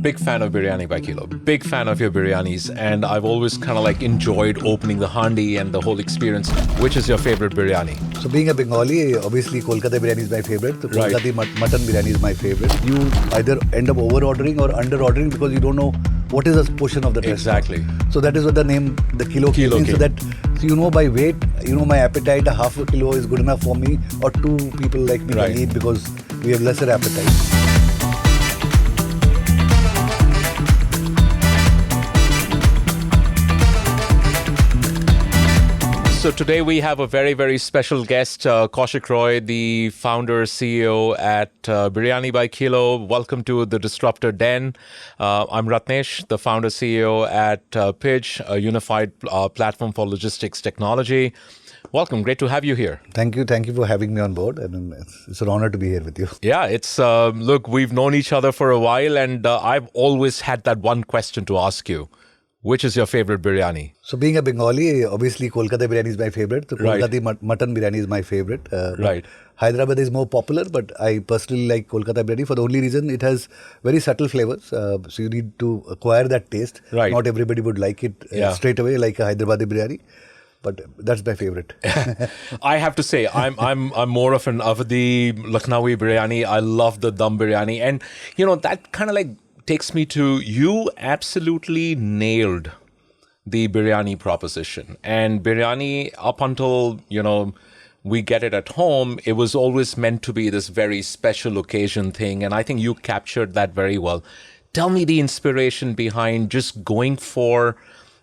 Big fan of Biryani by Kilo. Big fan of your biryanis, and I've always kind of like enjoyed opening the handi and the whole experience. Which is your favorite biryani? So being a Bengali, obviously Kolkata biryani is my favorite. The Right. Kolkata mutton biryani is my favorite. You either end up over ordering or under ordering because you don't know what is a portion of the Exactly. restaurant. So that is what the name, the kilo Kilo means. came. So that you know by weight, you know my appetite, a half a kilo is good enough for me, or two people like me Right. can eat because we have lesser appetite. So today we have a very, very special guest, Kausik Roy, the founder, CEO at Biryani by Kilo. Welcome to the Disruptor Den. I'm Ratnesh, the founder, CEO at Pidge, a unified platform for logistics technology. Welcome. Great to have you here. Thank you for having me on board, and it's an honor to be here with you. Yeah, it's look, we've known each other for a while, and I've always had that one question to ask you. Which is your favorite biryani? So being a Bengali, obviously Kolkata biryani is my favorite. The Right. Kolkata mutton biryani is my favorite. Right. Hyderabad is more popular, but I personally like Kolkata biryani for the only reason it has very subtle flavors. So you need to acquire that taste. Right. Not everybody would like it Yeah. straight away like a Hyderabadi biryani. But that's my favorite. I have to say, I'm more of an Avadi Lucknowi biryani. I love the Dum Biryani, and that kind of like takes me to you. Absolutely nailed the biryani proposition, and biryani up until we get it at home, it was always meant to be this very special occasion thing, and I think you captured that very well. Tell me the inspiration behind just going for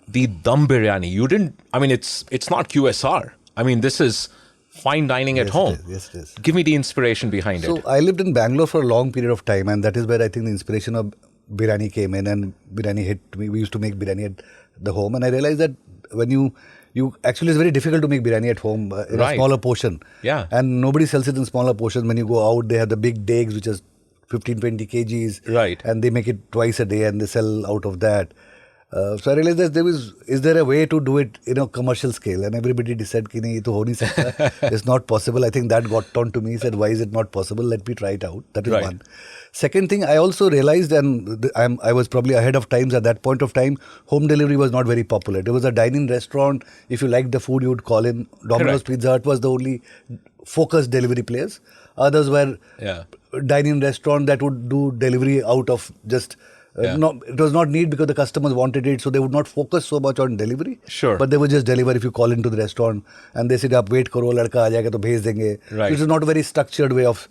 the Dum Biryani. You didn't, I mean, it's not QSR. I mean, this is fine dining at home. Yes, it is. Give me the inspiration behind So it. I lived in Bangalore for a long period of time, and that is where I think the inspiration of biryani came in, and biryani hit me. We used to make biryani at the home, and I realized that when you actually it's very difficult to make biryani at home in Right. a smaller portion. Yeah. And nobody sells it in smaller portions. When you go out, they have the big digs, which is 15-20 kgs. Right. And they make it twice a day, and they sell out of that. So I realized that is there a way to do it in a commercial scale? And everybody decided कि नहीं ये तो हो नहीं सकता. It's not possible. I think that got on to me. Said, why is it not possible? Let me try it out. That is Right. one. Second thing, I also realized, and I was probably ahead of times at that point of time, home delivery was not very popular. It was a dine-in restaurant. If you liked the food, you would call in. Domino's Correct. Pizza Hut was the only focused delivery place. Others were Yeah. dine-in restaurant that would do delivery out of just... Yeah. No, it was not need because the customers wanted it, so they would not focus so much on delivery. Sure. But they would just deliver if you call into the restaurant and they said, "आप wait करो, लड़का आ जाएगा तो भेज देंगे." Right. Which is not a very structured way of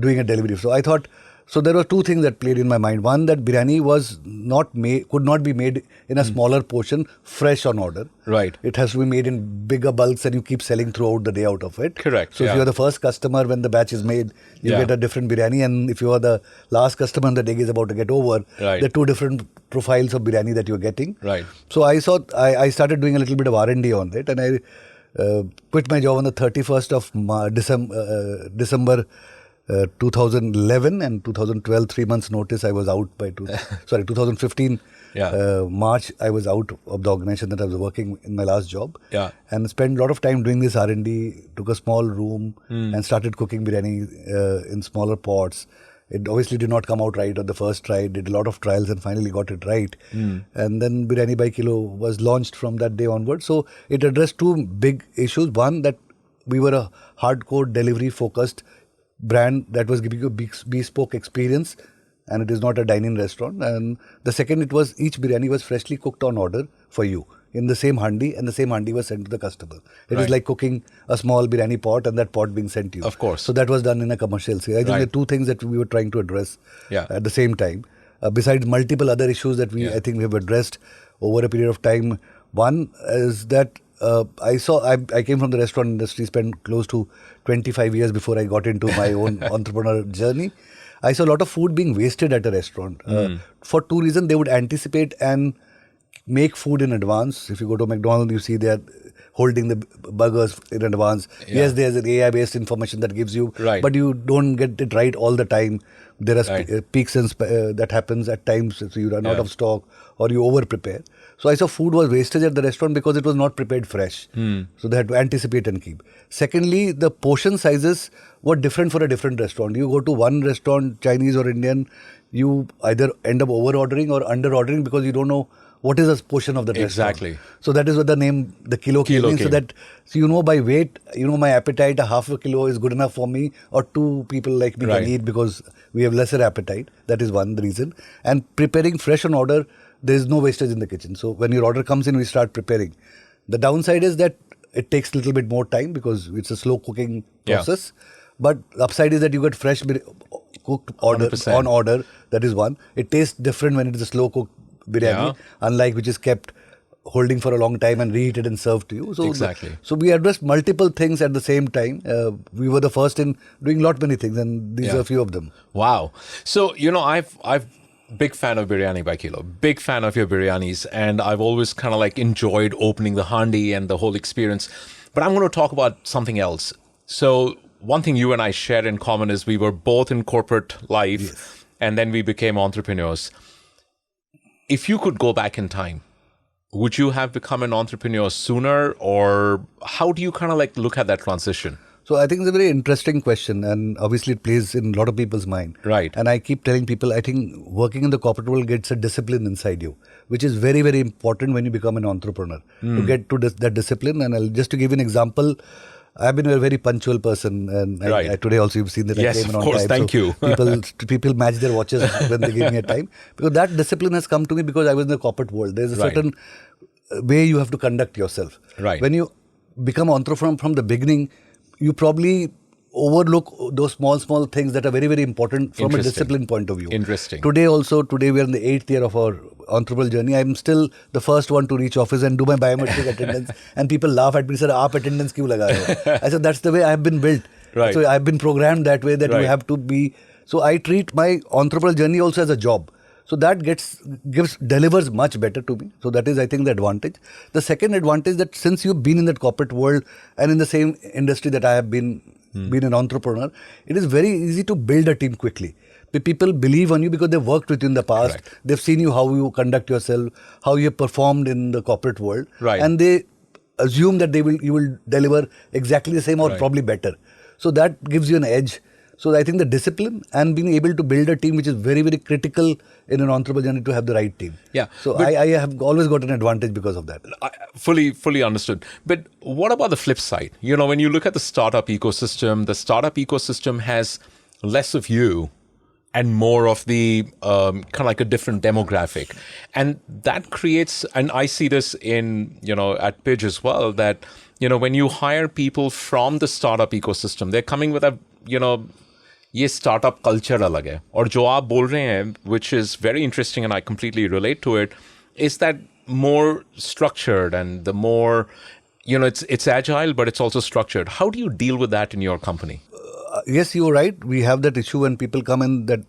doing a delivery. So I thought, so there were two things that played in my mind. One, that biryani was not made, could not be made in a smaller portion, fresh on order. Right. It has to be made in bigger bulks, and you keep selling throughout the day out of it. Correct, So if yeah. you are the first customer when the batch is made, you Yeah. get a different biryani, and if you are the last customer and the day is about to get over, Right. there are two different profiles of biryani that you're getting. Right. So I started doing a little bit of R&D on it, and I quit my job on the 31st of December 2011, and 2012, 3 months notice, I was out by 2015. Yeah. March, I was out of the organization that I was working in my last job. Yeah. And spent a lot of time doing this R&D, took a small room and started cooking biryani in smaller pots. It obviously did not come out right on the first try. Did a lot of trials and finally got it right. And then Biryani by Kilo was launched from that day onward. So it addressed two big issues. One, that we were a hardcore delivery focused brand that was giving you a bespoke experience, and it is not a dine-in restaurant. And the second, it was each biryani was freshly cooked on order for you in the same handi, and the same handi was sent to the customer. It Right. is like cooking a small biryani pot and that pot being sent to you. Of course. So that was done in a commercial scale. I think Right. the two things that we were trying to address Yeah. at the same time, besides multiple other issues that Yeah. I think we have addressed over a period of time. One is that I came from the restaurant industry, spent close to 25 years before I got into my own entrepreneur journey. I saw a lot of food being wasted at a restaurant. For two reasons. They would anticipate and make food in advance. If you go to McDonald's, you see they are holding the burgers in advance. Yeah. Yes, there's an AI-based information that gives you, Right. but you don't get it right all the time. There are Right. peaks and that happens at times, so you run out Yeah. of stock or you over-prepare. So I saw food was wastage at the restaurant because it was not prepared fresh. So they had to anticipate and keep. Secondly, the portion sizes were different for a different restaurant. You go to one restaurant, Chinese or Indian, you either end up over ordering or under ordering because you don't know what is a portion of the restaurant. Exactly. So that is what the name, the kilo came in. So you know by weight, you know my appetite, a half a kilo is good enough for me, or two people like me can eat because we have lesser appetite. That is one reason. And preparing fresh on order, there is no wastage in the kitchen. So when your order comes in, we start preparing. The downside is that it takes a little bit more time because it's a slow cooking process. But the upside is that you get fresh cooked order 100%. on order. That is one. It tastes different when it is a slow cooked biryani, unlike which is kept holding for a long time and reheated and served to you. So exactly. So we addressed multiple things at the same time. We were the first in doing many things, and these are a few of them. Wow. So I've big fan of Biryani by Kilo, big fan of your biryanis, and I've always kind of like enjoyed opening the handi and the whole experience. But I'm going to talk about something else. So one thing you and I share in common is we were both in corporate life, and then we became entrepreneurs. If you could go back in time, would you have become an entrepreneur sooner, or how do you kind of like look at that transition? So I think it's a very interesting question, and obviously it plays in a lot of people's mind. Right. And I keep telling people, I think working in the corporate world gets a discipline inside you, which is very, very important when you become an entrepreneur, to get to that discipline. And just to give you an example, I've been a very punctual person, and today also you've seen that I came in on time. Yes, of course, thank you. People match their watches when they give me a time, because that discipline has come to me because I was in the corporate world. There's a certain way you have to conduct yourself. Right. When you become an entrepreneur from the beginning, you probably overlook those small things that are very, very important from a discipline point of view. Interesting. Today we are in the 8th year of our entrepreneurial journey. I'm still the first one to reach office and do my biometric attendance. And people laugh at me, sir, aap attendance kyun laga rahe ho? I said, that's the way I have been built. Right. So I've been programmed that way, that you have to be. So I treat my entrepreneurial journey also as a job. So that delivers much better to me. So that is, I think, the advantage. The second advantage, that since you've been in that corporate world and in the same industry that I have been an entrepreneur, it is very easy to build a team quickly. The people believe on you because they've worked with you in the past. Correct. They've seen you, how you conduct yourself, how you have performed in the corporate world. Right. And they assume that you will deliver exactly the same or probably better. So that gives you an edge. So I think the discipline and being able to build a team, which is very, very critical in an entrepreneurial journey, to have the right team. Yeah. So I have always got an advantage because of that. I fully understood. But what about the flip side? When you look at the startup ecosystem has less of you and more of the kind of like a different demographic. And that creates, and I see this in, at Pidge as well, that, when you hire people from the startup ecosystem, they're coming with a, ये startup culture अलग है. और जो आप बोल रहे हैं, which is very interesting and I completely relate to it, is that more structured and the more, it's agile, but it's also structured. How do you deal with that in your company? Yes, you're right. We have that issue when people come in, that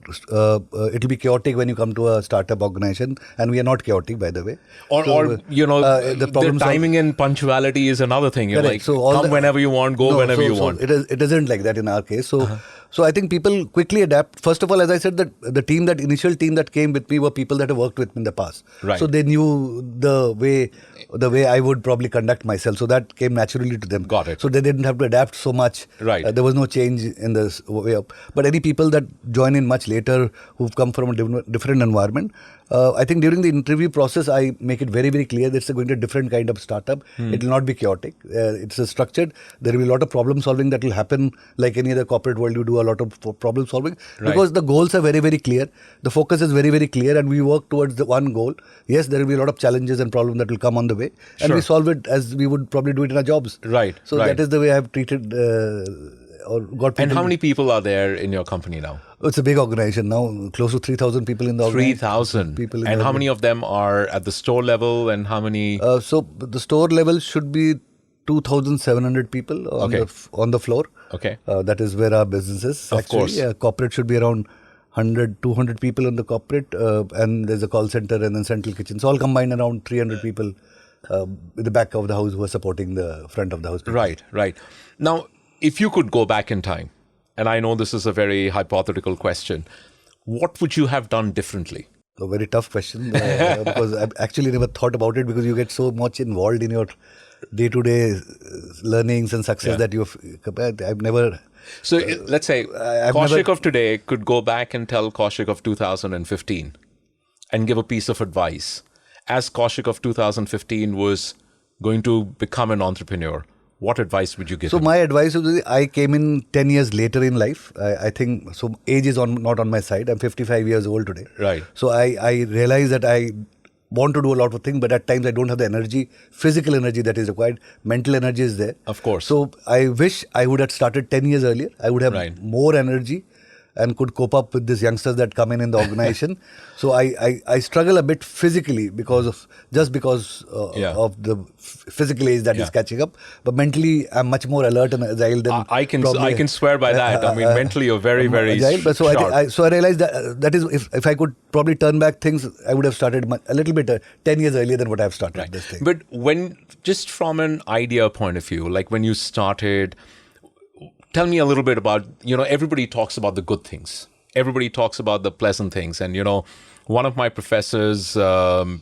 it'll be chaotic when you come to a startup organization, and we are not chaotic, by the way. The timing and punctuality is another thing. You're like, come whenever you want, go whenever you want. It isn't like that in our case. So I think people quickly adapt. First of all, as I said, that the initial team that came with me were people that have worked with me in the past. Right. So they knew the way I would probably conduct myself. So that came naturally to them. Got it. So they didn't have to adapt so much. Right. There was no change in this way up. But any people that join in much later, who've come from a different environment, I think during the interview process, I make it very, very clear that it's going to a different kind of startup. It will not be chaotic. It's a structured. There will be a lot of problem solving that will happen, like any other corporate world. You do a lot of problem solving because the goals are very, very clear. The focus is very, very clear, and we work towards the one goal. Yes, there will be a lot of challenges and problems that will come on the way, and we solve it as we would probably do it in our jobs. Right. So that is the way I have treated or got people. And how many people are there in your company now? It's a big organization now, close to 3,000 people in the organization. 3,000 people. And how many of them are at the store level, and how many? So the store level should be 2,700 people on the floor. Okay. That is where our business is. Of course. Corporate should be around 100, 200 people in the corporate, and there's a call center and then central kitchen. So all combined around 300 people in the back of the house who are supporting the front of the house. Right. Now, if you could go back in time, and I know this is a very hypothetical question, what would you have done differently? A very tough question because I've actually never thought about it, because you get so much involved in your day-to-day learnings and success that I've never So let's say I've Kosik never- of today could go back and tell Kosik of 2015 and give a piece of advice. As Kosik of 2015 was going to become an entrepreneur, what advice would you give So him? my advice is, I came in 10 years later in life. I think, so age is not on my side. I'm 55 years old today. Right. So I realize that I want to do a lot of things, but at times I don't have the energy, physical energy that is required. Mental energy is there. Of course. So I wish I would have started 10 years earlier. I would have Right. more energy and could cope up with these youngsters that come in the organization. So I struggle a bit physically because of Yeah. of the physical age that is Yeah. catching up. But mentally, I'm much more alert and agile than I can probably- swear by that. I mean, mentally, you're very, very agile. But so sharp. I realized that is, if I could probably turn back things, I would have started a little bit 10 years earlier than what I've started this thing. But just from an idea point of view, like when you started, tell me a little bit about, everybody talks about the good things. Everybody talks about the pleasant things. And, one of my professors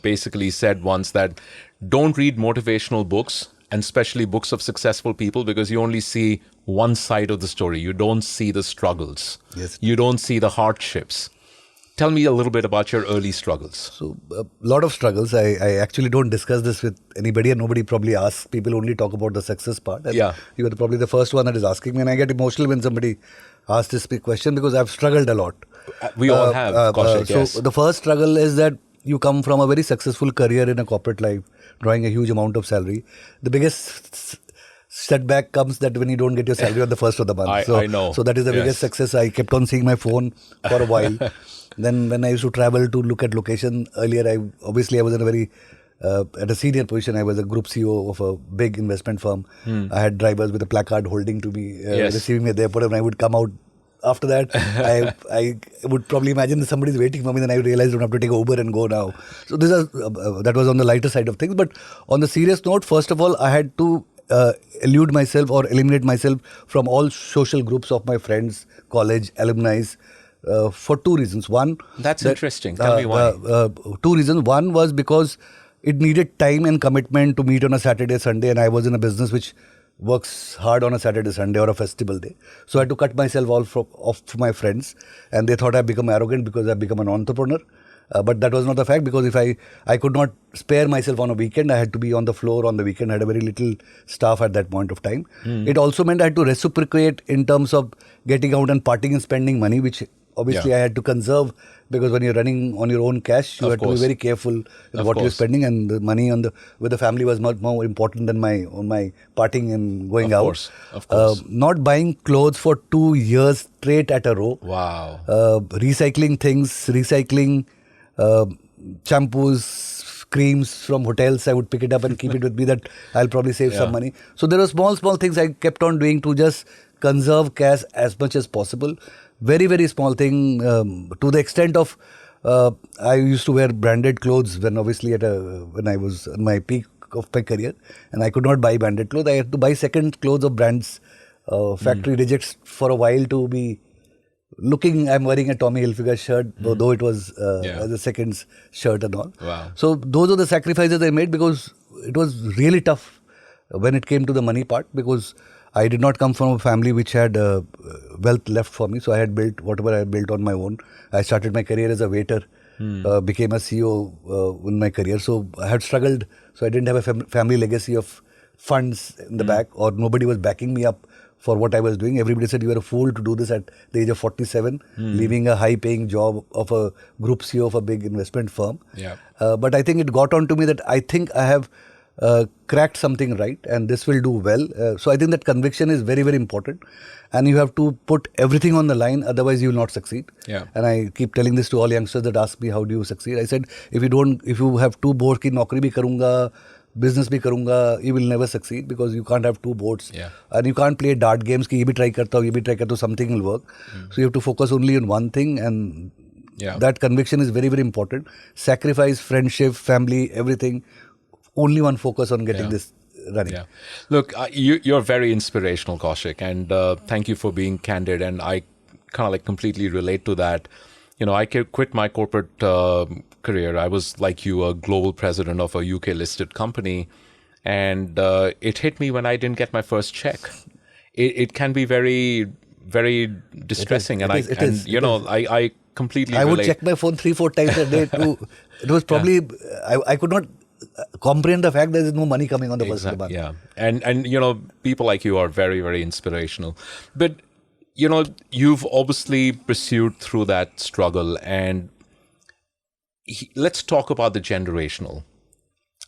basically said once that don't read motivational books, and especially books of successful people, because you only see one side of the story. You don't see the struggles. Yes. You don't see the hardships. Tell me a little bit about your early struggles. So a lot of struggles. I actually don't discuss this with anybody, and nobody probably asks. People only talk about the success part. And Yeah. you are probably the first one that is asking me, and I get emotional when somebody asks this big question because I've struggled a lot. We all have, Kosik, yes. So the first struggle is that you come from a very successful career in a corporate life, drawing a huge amount of salary. The biggest setback comes that when you don't get your salary on the first of the month. I know. So that is the Yes. biggest success. I kept on seeing my phone for a while. Then when I used to travel to look at location earlier, I was in a very at a senior position. I was a group CEO of a big investment firm. I had drivers with a placard holding to me, Yes. receiving me at the airport, and I would come out. After that, I would probably imagine that somebody's waiting for me. Then I realized I don't have to take Uber and go now. So that was on the lighter side of things. But on the serious note, first of all, I had to elude myself or eliminate myself from all social groups of my friends, college, alumni, for two reasons. One, That's interesting. Tell me why. Two reasons. One was because it needed time and commitment to meet on a Saturday, Sunday, and I was in a business which works hard on a Saturday, Sunday, or a festival day. So I had to cut myself off from my friends, and they thought I'd become arrogant because I've become an entrepreneur. But that was not the fact, because if I could not spare myself on a weekend, I had to be on the floor on the weekend. I had a very little staff at that point of time. It also meant I had to reciprocate in terms of getting out and partying and spending money, which obviously I had to conserve, because when you're running on your own cash, you have to be very careful with what you're spending, and the money with the family was much more important than my partying and going out. Of course. Not buying clothes for 2 years straight at a row. Wow. Recycling things, shampoos, creams from hotels. I would pick it up and keep it with me, that I'll probably save some money. So there were small things I kept on doing to just conserve cash as much as possible. Very, very small thing, to the extent of I used to wear branded clothes when I was in my peak of my career, and I could not buy branded clothes. I had to buy second clothes of brands, factory rejects for a while to be looking. I'm wearing a Tommy Hilfiger shirt, though it was the second shirt and all. Wow. So those are the sacrifices I made, because it was really tough when it came to the money part, because I did not come from a family which had wealth left for me. So I had built whatever I had built on my own. I started my career as a waiter, became a CEO in my career. So I had struggled. So I didn't have a family legacy of funds in the back, or nobody was backing me up for what I was doing. Everybody said, you were a fool to do this at the age of 47, leaving a high-paying job of a group CEO of a big investment firm. Yeah. But I think it got on to me that I think I have cracked something right, and this will do well. So I think that conviction is very, very important, and you have to put everything on the line, otherwise you will not succeed. Yeah. And I keep telling this to all youngsters that ask me, how do you succeed? I said, if you have two boards ki naukri bhi karunga, business bhi karunga, you will never succeed, because you can't have two boards. Yeah. And you can't play dart games ki ye bhi try karta hu, something will work. So you have to focus only on one thing, and that conviction is very, very important. Sacrifice friendship, family, everything. Only one focus on getting this running. Yeah. Look, you're very inspirational, Kosik, and thank you for being candid. And I kind of completely relate to that. I quit my corporate career. I was, like you, a global president of a UK listed company, and it hit me when I didn't get my first check. It can be very very distressing. It is. I completely I would relate. check my phone 3-4 times a day too. It was probably, I could not comprehend the fact there is no money coming on the first of the month. Yeah. And people like you are very, very inspirational. But, you've obviously pursued through that struggle. And let's talk about the generational.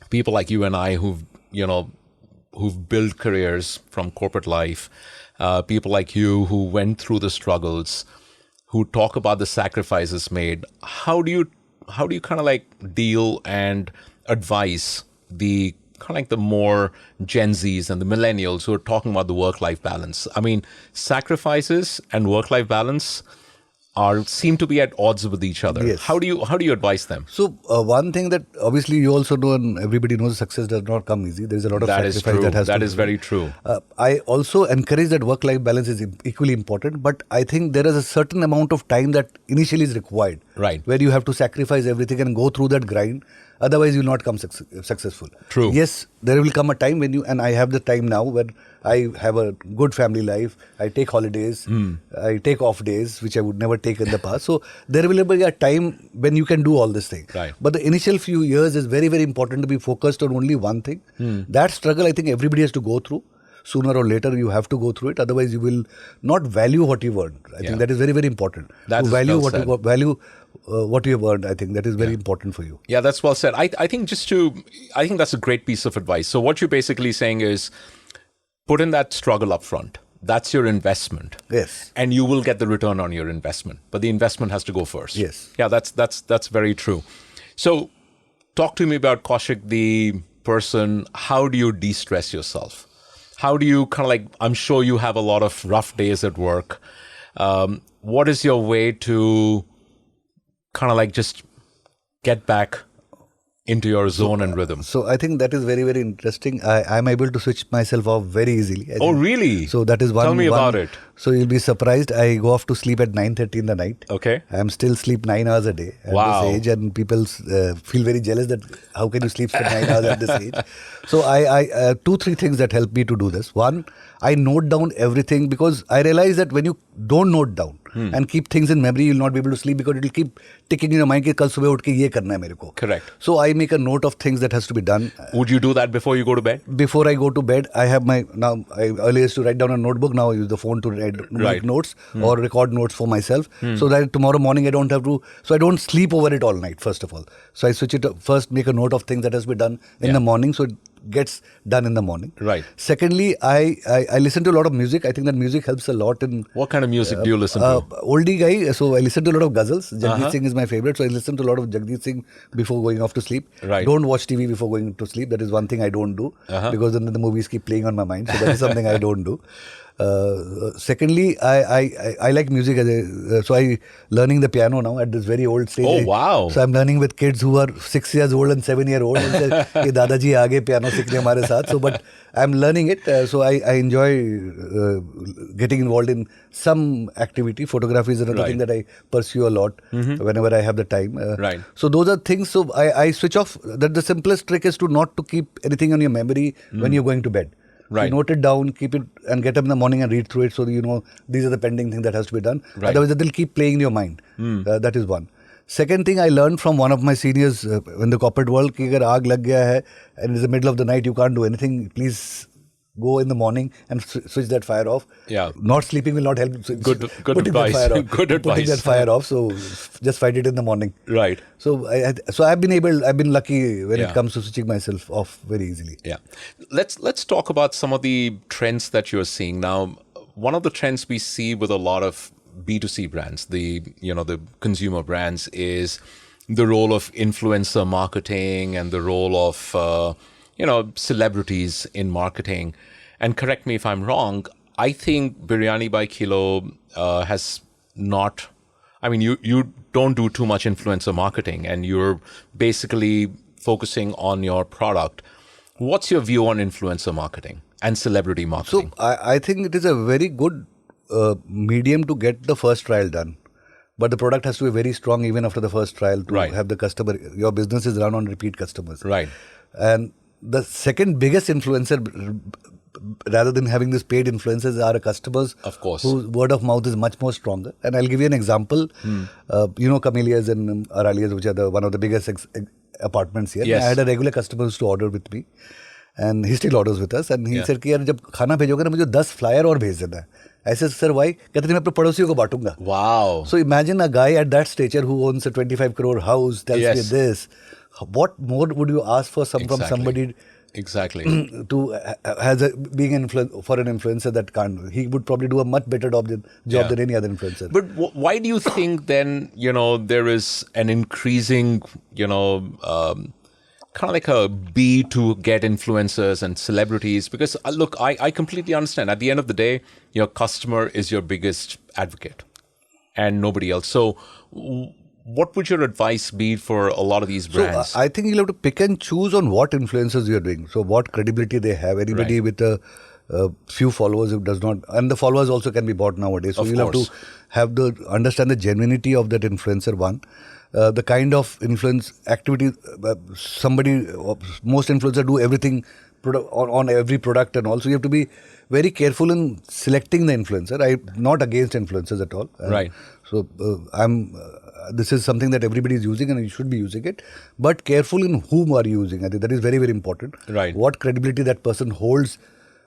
People like you and I who've built careers from corporate life. People like you who went through the struggles, who talk about the sacrifices made. How do you kind of like deal and advise the kind of like the more Gen Zs and the millennials who are talking about the work-life balance? I mean, sacrifices and work-life balance seem to be at odds with each other. Yes. How do you advise them? So one thing that obviously you also know and everybody knows, success does not come easy. There is a lot of sacrifice that has to be. That is very true. I also encourage that work-life balance is equally important, but I think there is a certain amount of time that initially is required. Right. Where you have to sacrifice everything and go through that grind. Otherwise, you will not come successful. True. Yes, there will come a time when and I have the time now where I have a good family life. I take holidays. I take off days, which I would never take in the past. So there will be a time when you can do all this thing. Right. But the initial few years is very, very important to be focused on only one thing. That struggle, I think everybody has to go through. Sooner or later, you have to go through it. Otherwise, you will not value what you've earned. I think that is very, very important. That's to value well said. what you have earned. I think that is very important for you. Yeah, that's well said. I think that's a great piece of advice. So what you're basically saying is put in that struggle up front. That's your investment. Yes. And you will get the return on your investment. But the investment has to go first. Yes. Yeah, that's very true. So talk to me about Kosik, the person. How do you de-stress yourself? How do you kind of like, I'm sure you have a lot of rough days at work. What is your way to kind of like just get back into your zone and rhythm? So I think that is very, very interesting. I'm able to switch myself off very easily. Oh, really? So that is one. Tell me about it. So you'll be surprised. I go off to sleep at 9:30 in the night. Okay. I'm still sleep 9 hours a day at this age, and people feel very jealous that how can you sleep for 9 hours at this age? So I 2-3 things that help me to do this. One, I note down everything because I realize that when you don't note down and keep things in memory, you'll not be able to sleep because it will keep ticking in your mind कि कल सुबह उठ के ये करना है मेरे को. Correct. So I make a note of things that has to be done. Would you do that before you go to bed? Before I go to bed, I have I earlier used to write down a notebook. Now I use the phone to write notes or record notes for myself so that tomorrow morning I don't have to. So I don't sleep over it all night, first of all. So I switch it up. First, make a note of things that has to be done in the morning. So it gets done in the morning. Right. Secondly, I listen to a lot of music. I think that music helps a lot in... What kind of music do you listen to? Oldie guy. So I listen to a lot of ghazals. Jagdish Singh is my favorite. So I listen to a lot of Jagdish Singh before going off to sleep. Right. Don't watch TV before going to sleep. That is one thing I don't do because then the movies keep playing on my mind. So that is something I don't do. Secondly, I like music. So I learning the piano now at this very old stage. Oh, wow. So I'm learning with kids who are 6 years old and 7-year-old. कि दादाजी आगे piano सीखने हमारे साथ. So but I'm learning it. So I enjoy getting involved in some activity. Photography is another thing that I pursue a lot whenever I have the time. Right. So those are things. So I switch off. That the simplest trick is to not to keep anything on your memory when you're going to bed. Right. So note it down, keep it, and get up in the morning and read through it so that you know these are the pending things that has to be done. Right. Otherwise, they'll keep playing in your mind. That is one. Second thing I learned from one of my seniors in the corporate world, कि अगर आग लग गया है and it's the middle of the night, you can't do anything. Please go in the morning and switch that fire off. Yeah. Not sleeping will not help. Good advice. Good advice. Putting that fire off. So just fight it in the morning. Right. So I've been lucky when it comes to switching myself off very easily. Yeah. Let's talk about some of the trends that you're seeing now. One of the trends we see with a lot of B2C brands, the consumer brands, is the role of influencer marketing and the role of celebrities in marketing. And correct me if I'm wrong, I think Biryani by Kilo has not... I mean, you don't do too much influencer marketing and you're basically focusing on your product. What's your view on influencer marketing and celebrity marketing? So I think it is a very good medium to get the first trial done. But the product has to be very strong even after the first trial to have the customer. Your business is run on repeat customers. Right. And the second biggest influencer rather than having this paid influencers, are customers Of course. whose word of mouth is much more stronger. And I'll give you an example. Camellias and Aralias, which are one of the biggest apartments here. Yes. I had a regular customer who used to order with me. And he still orders with us. And he said कि यार जब खाना भेजोगे ना मुझे 10 flyer और भेज देना है. I said, sir, why? कहते मैं अपने पड़ोसियों को बांटूंगा. Wow. So imagine a guy at that stature who owns a 25 crore house tells me this. What more would you ask for from somebody? Exactly. Being for an influencer that can't. He would probably do a much better job than any other influencer. But why do you think then, there is an increasing, kind of like a bee to get influencers and celebrities? Because look, I completely understand. At the end of the day, your customer is your biggest advocate and nobody else. So what would your advice be for a lot of these brands? So I think you'll have to pick and choose on what influencers you're doing. So what credibility they have. Anybody with a few followers who does not, and the followers also can be bought nowadays. So you'll have to understand the genuinity of that influencer, one. The kind of influence activity, most influencers do everything on every product and all. So you have to be very careful in selecting the influencer. I'm not against influencers at all. Right. So this is something that everybody is using and you should be using it. But careful in whom are you using. I think that is very, very important. Right. What credibility that person holds,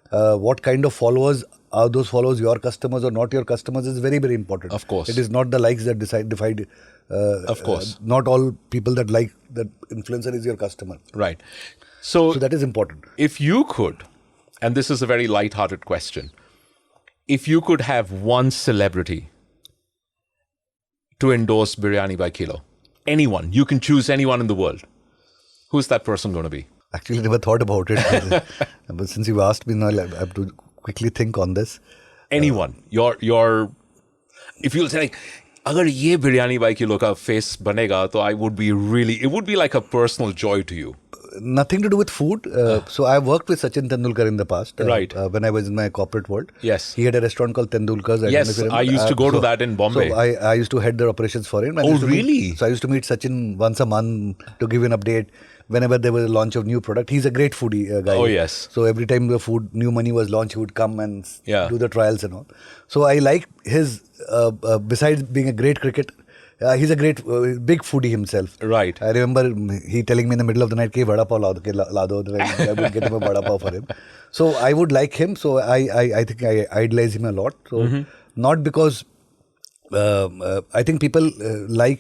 what kind of followers, are those followers your customers or not your customers, is very, very important. Of course. It is not the likes that decide. Of course. Not all people that like that influencer is your customer. Right. So that is important. If you could, and this is a very light-hearted question, if you could have one celebrity to endorse Biryani by Kilo, anyone, you can choose anyone in the world, who's that person going to be? Actually, I never thought about it. But since you asked me, now I have to quickly think on this. Anyone. If you'll say, like, अगर ये biryani by kilo का face बनेगा तो it would be like a personal joy to you. Nothing to do with food. So I worked with Sachin Tendulkar in the past. Right. When I was in my corporate world. Yes. He had a restaurant called Tendulkar's. Yes, I used to go to that in Bombay. So I used to head the operations for him. Oh, really? So I used to meet Sachin once a month to give an update. Whenever there was a launch of new product, he's a great foodie guy. Oh, yes. So every time the new money was launched, he would come and do the trials and all. So I like his, besides being a great cricketer, he's a great big foodie himself. Right. I remember he telling me in the middle of the night, "Ke vada pav la do." I would get him a vada pav for him. So I would like him. So I think I idolize him a lot. So not because I think people like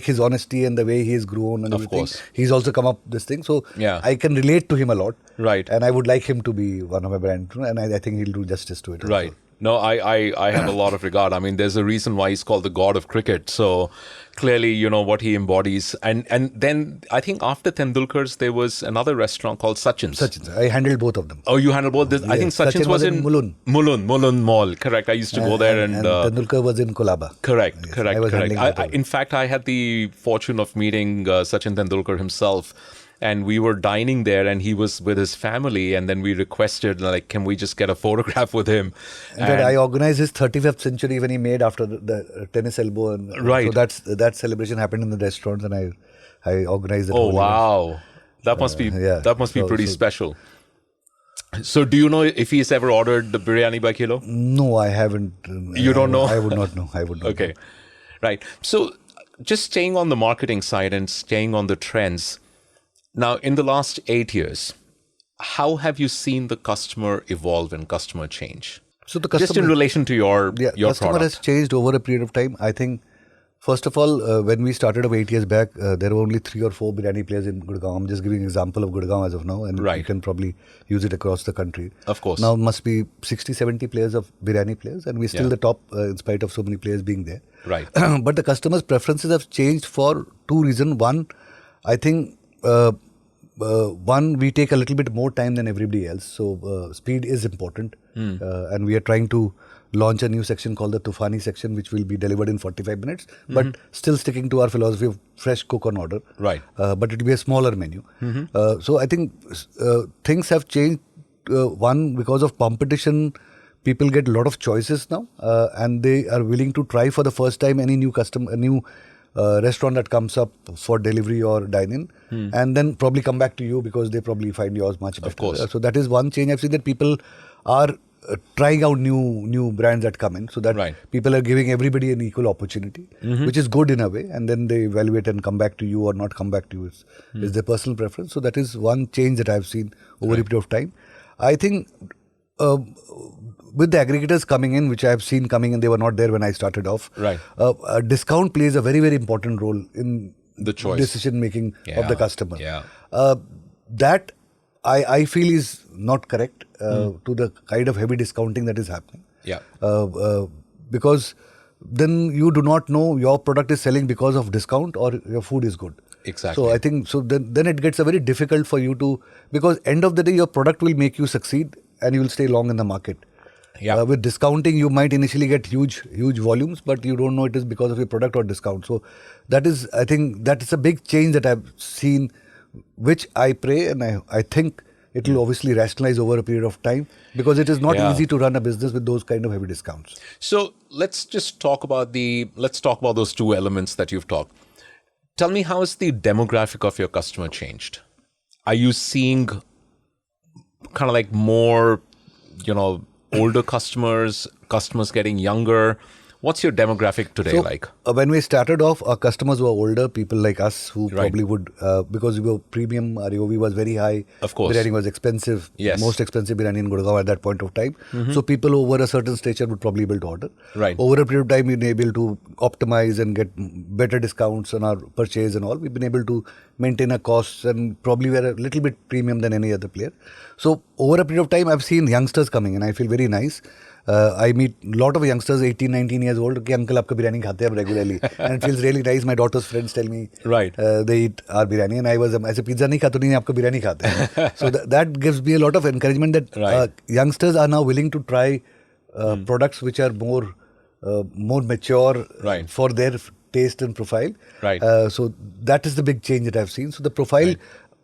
his honesty and the way he has grown and everything. Of course. He's also come up this thing. So I can relate to him a lot. Right. And I would like him to be one of my brands. And I think he'll do justice to it. Right. Also. No, I have a lot of regard. I mean, there's a reason why he's called the god of cricket. So clearly, what he embodies. And then I think after Tendulkar's, there was another restaurant called Sachin's. Sachin's. I handled both of them. Oh, you handled both? I think Sachin's was in Mulund. Mulund Mall. Correct. I used to go there. And Tendulkar was in Kolaba. Correct. Yes, correct. I was correct. In fact, I had the fortune of meeting Sachin Tendulkar himself. And we were dining there and he was with his family. And then we requested, like, can we just get a photograph with him? And I organized his 35th century when he made after the tennis elbow. And, right. So that celebration happened in the restaurants and I organized it. Oh, wow. That must be pretty special. So do you know if he's ever ordered the Biryani by Kilo? No, I haven't. You don't know? I would not know. I would not Okay. know. Right. So just staying on the marketing side and staying on the trends. Now, in the last 8 years, how have you seen the customer evolve and customer change? So the customer, just in relation to your customer product. has changed over a period of time. I think, first of all, when we started 8 years back, there were only 3 or 4 biryani players in Gurgaon. I'm just giving an example of Gurgaon as of now, and you can probably use it across the country. Of course. Now must be 60, 70 players of biryani players, and we're still the top in spite of so many players being there. Right. But the customers' preferences have changed for 2 reasons. One, I think, we take a little bit more time than everybody else. So speed is important. And we are trying to launch a new section called the Tufani section, which will be delivered in 45 minutes, but still sticking to our philosophy of fresh cook on order. Right. But it will be a smaller menu. So I think things have changed. One, because of competition, people get a lot of choices now, and they are willing to try for the first time any new restaurant that comes up for delivery or dine-in, and then probably come back to you because they probably find yours much better. Of course. So that is one change. I've seen that people are trying out new brands that come in, so that Right. people are giving everybody an equal opportunity, which is good in a way, and then they evaluate and come back to you or not come back to you is their personal preference. So that is one change that I've seen over a period of time. I think with the aggregators coming in, which I have seen coming in, they were not there when I started off. Right. Discount plays a very, very important role in The choice. decision making of the customer. Yeah. That I feel is not correct to the kind of heavy discounting that is happening. Yeah. Because then you do not know your product is selling because of discount or your food is good. Exactly. So I think then it gets a very difficult for you to, because end of the day your product will make you succeed and you will stay long in the market. Yeah. With discounting, you might initially get huge volumes, but you don't know it is because of your product or discount. So that is, I think, that is a big change that I've seen, which I pray and I think it will obviously rationalize over a period of time, because it is not Yeah. easy to run a business with those kind of heavy discounts. So let's talk about those two elements that you've talked. Tell me, how has the demographic of your customer changed? Are you seeing kind of like more, older customers getting younger? What's your demographic today like? When we started off, our customers were older, people like us who probably would, because we were premium, our AOV was very high. Of course. Biryani was expensive. Yes. Most expensive biryani in Gurgaon at that point of time. So people over a certain stature would probably be able to order. Right. Over a period of time, we've been able to optimize and get better discounts on our purchase and all. We've been able to maintain our costs and probably we're a little bit premium than any other player. So over a period of time, I've seen youngsters coming in. I feel very nice. I meet a lot of youngsters, 18, 19 years old, कि uncle आपका biryani खाते हैं regularly, and it feels really nice. My daughter's friends tell me they eat our biryani, and I was ऐसे pizza नहीं खाता, नहीं आपका biryani खाते हैं. So that gives me a lot of encouragement that youngsters are now willing to try products which are more mature for their taste and profile. Right. So that is the big change that I've seen. So the profile,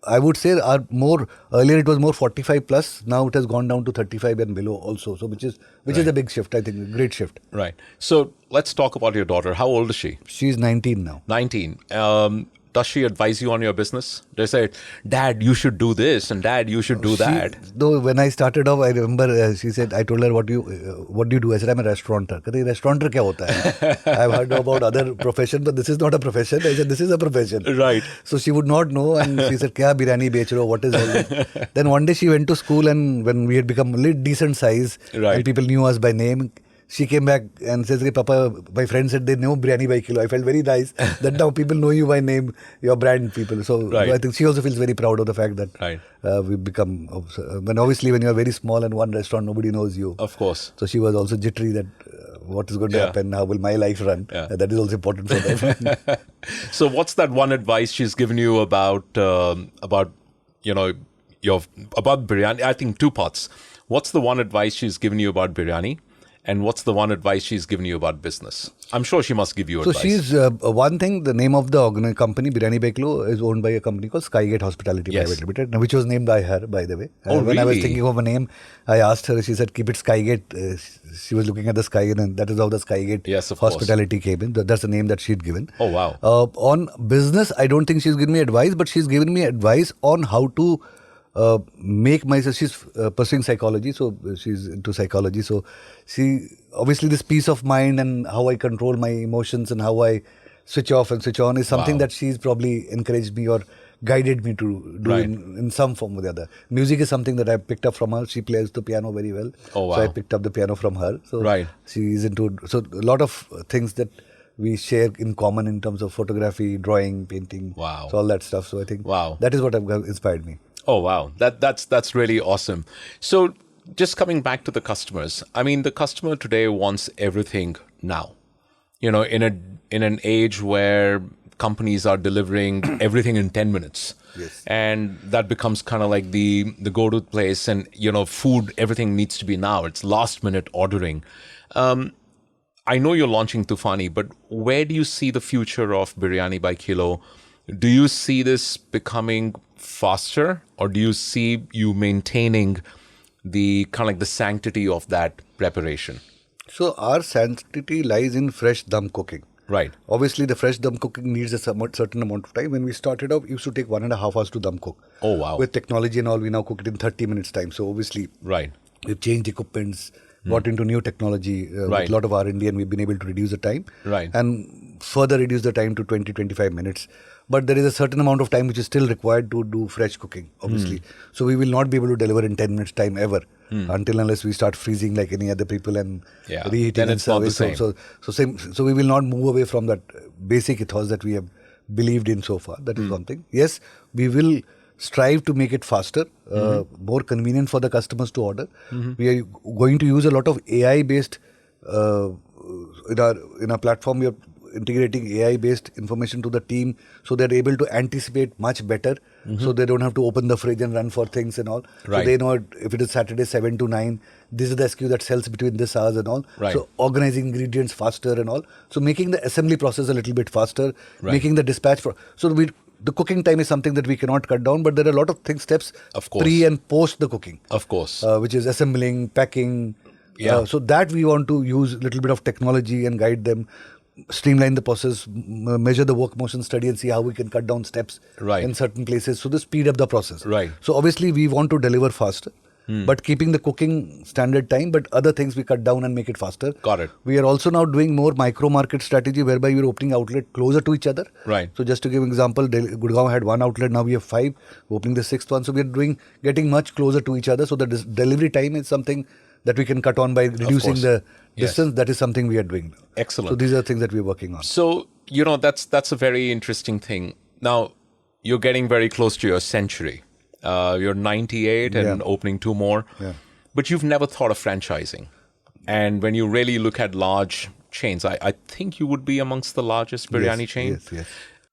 I would say, are more, earlier it was more 45 plus, now it has gone down to 35 and below also. So which is a big shift, I think, a great shift. Right. So let's talk about your daughter. How old is she? She's 19 now. 19. Does she advise you on your business? They say, Dad, you should do this, and Dad, you should do that. Though when I started off, I remember she said, I told her, what do you do? I said, I'm a restaurateur. कहते restaurateur क्या होता है? I've heard about other profession, but this is not a profession. I said, this is a profession. Right. So she would not know, and she said, क्या biryani बेच रहे हो? What is all this? Then one day she went to school, and when we had become a little decent size, and people knew us by name, she came back and says, Papa, my friend said they know Biryani By Kilo. I felt very nice that now people know you by name, your brand people. So I think she also feels very proud of the fact that we've become, when obviously when you're very small and one restaurant, nobody knows you. Of course. So she was also jittery that what is going to happen, how will my life run. That is also important for them. So what's that one advice she's given you about biryani? I think two parts. What's the one advice she's given you about biryani? And what's the one advice she's given you about business? I'm sure she must give you advice. So she's, one thing, the name of the company, Biryani By Kilo, is owned by a company called Skygate Hospitality Private Limited, which was named by her, by the way. When I was thinking of a name, I asked her, she said, keep it Skygate. She was looking at the Skygate, and that is how the Skygate Hospitality came in. That's the name that she'd given. Oh, wow. On business, I don't think she's given me advice, but she's given me advice on how to make myself. She's pursuing psychology, so she's into psychology. So she, obviously, this peace of mind and how I control my emotions and how I switch off and switch on is something that she's probably encouraged me or guided me to do in some form or the other. Music is something that I picked up from her. She plays the piano very well. Oh, wow. So I picked up the piano from her. So she's into, so a lot of things that we share in common in terms of photography, drawing, painting, so all that stuff. So I think that is what inspired me. Oh, wow. That's really awesome. So just coming back to the customers, I mean, the customer today wants everything now. In an age where companies are delivering everything in 10 minutes. Yes. And that becomes kind of like the go-to place, and, food, everything needs to be now. It's last minute ordering. I know you're launching Tufani, but where do you see the future of Biryani By Kilo? Do you see this becoming faster, or do you see you maintaining the kind of like the sanctity of that preparation? So our sanctity lies in fresh dum cooking. Right. Obviously, the fresh dum cooking needs a certain amount of time. When we started off, it used to take 1.5 hours to dum cook. Oh, wow. With technology and all, we now cook it in 30 minutes time. So obviously, Right. we've changed equipments, got into new technology Right. with a lot of R&D, and we've been able to reduce the time. Right. And further reduce the time to 20-25 minutes. But there is a certain amount of time which is still required to do fresh cooking, obviously. So we will not be able to deliver in 10 minutes time ever until unless we start freezing like any other people and reheating Then and it's not the serving. same. So we will not move away from that basic ethos that we have believed in so far. That is one thing. Yes, we will strive to make it faster, more convenient for the customers to order. We are going to use a lot of AI based in our platform. We are integrating AI based information to the team so they're able to anticipate much better. So they don't have to open the fridge and run for things and all. Right. So they know if it is Saturday 7 to 9, this is the SKU that sells between this hours and all. Right. So organizing ingredients faster and all. So making the assembly process a little bit faster, Right. making the dispatch the cooking time is something that we cannot cut down, but there are a lot of steps Of course. pre and post the cooking. Of course. Which is assembling, packing. Yeah. So that we want to use a little bit of technology and guide them, streamline the process, measure the work motion study and see how we can cut down steps Right. in certain places. So to speed up the process. Right. So obviously we want to deliver faster, but keeping the cooking standard time, but other things we cut down and make it faster. Got it. We are also now doing more micro market strategy whereby we're opening outlet closer to each other. Right. So just to give an example, Gurgaon had 1 outlet, now we have 5, we're opening the 6th one. So we are getting much closer to each other. So the delivery time is something that we can cut on by reducing course. the Yes. distance. That is something we are doing. Excellent. So these are things that we're working on. So, that's a very interesting thing. Now, you're getting very close to your century. You're 98 and Yeah. opening 2 more. Yeah. But you've never thought of franchising. And when you really look at large chains, I think you would be amongst the largest biryani chain. Yes.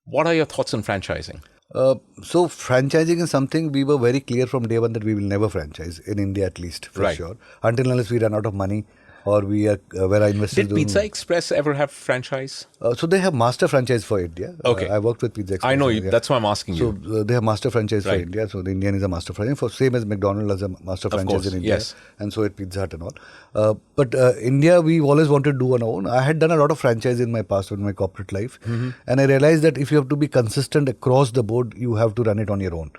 What are your thoughts on franchising? So franchising is something we were very clear from day one that we will never franchise in India, at least for Right. sure, until unless we run out of money or we are where our investors Did Pizza Express ever have franchise? So they have master franchise for India. Okay. I worked with Pizza Express. I know you. Yeah. That's why I'm asking So you. they have master franchise for Right. India. So the Indian is a master franchise. For same as McDonald's has a master franchise course, in India. yes. And so at Pizza Hut and all. But India, we've always wanted to do on our own. I had done a lot of franchise in my past, in my corporate life. And I realized that if you have to be consistent across the board, you have to run it on your own.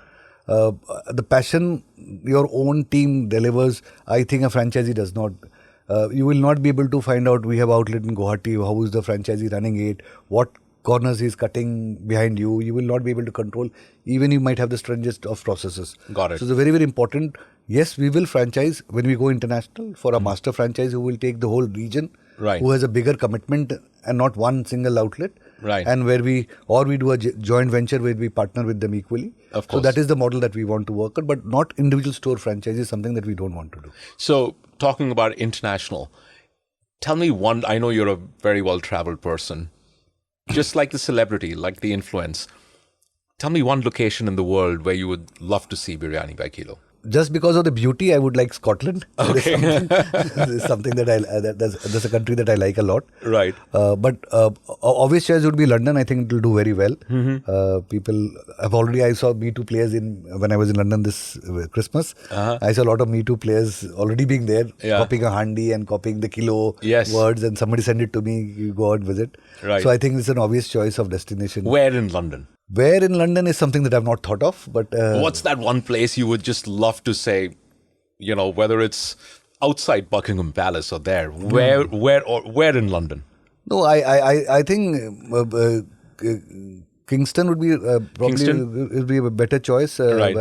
The passion your own team delivers, I think a franchisee does not. You will not be able to find out, we have outlet in Guwahati, how is the franchisee running it, what corners he's cutting behind you. You will not be able to control, even you might have the strangest of processes. Got it. So it's very, very important. Yes, we will franchise when we go international for a master franchise who will take the whole region, Right. who has a bigger commitment and not one single outlet. Right. And where we do a joint venture where we partner with them equally. Of So course. that is the model that we want to work on, but not individual store franchise is something that we don't want to do. So, talking about international, tell me one. I know you're a very well-traveled person, just like the celebrity, like the influence. Tell me one location in the world where you would love to see Biryani by Kilo. Just because of the beauty, I would like Scotland. Okay. It's something that that's a country that I like a lot. Right. But obvious choice would be London. I think it will do very well. People have already. I saw Me Too players when I was in London this Christmas. I saw a lot of Me Too players already being there, Yeah. copying a handi and copying the kilo Yes. words, and somebody send it to me. You go out and visit. Right. So I think it's an obvious choice of destination. Where in London? Where in London is something that I've not thought of, but What's that one place you would just love to say, whether it's outside Buckingham Palace or there? Where in London? no, I think Kingston would be probably Kingston? will be a better choice. Right.